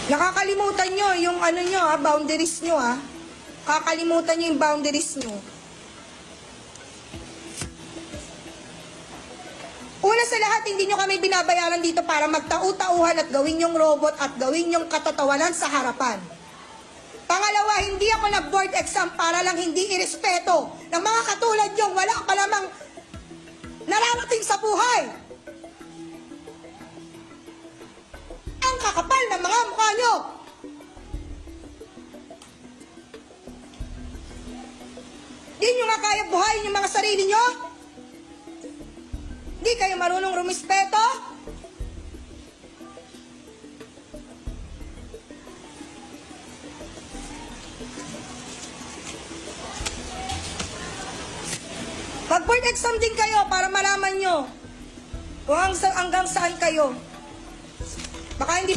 Nakakalimutan nyo yung ano nyo boundaries nyo Kakalimutan nyo yung boundaries nyo. Una sa lahat, hindi nyo kami binabayaran dito para magtau-tauhan at gawin yung robot at gawin yung katatawanan sa harapan. Pangalawa, hindi ako nag-board exam para lang hindi irespeto ng mga katulad nyo, wala pa namang nararating sa buhay. Ang kakapal ng mga mukha nyo. Di nyo nga kaya buhayin yung mga sarili nyo? Di kayo marunong rumispeto? Mag-board exam din kayo para malaman nyo kung hanggang saan kayo. Baka hindi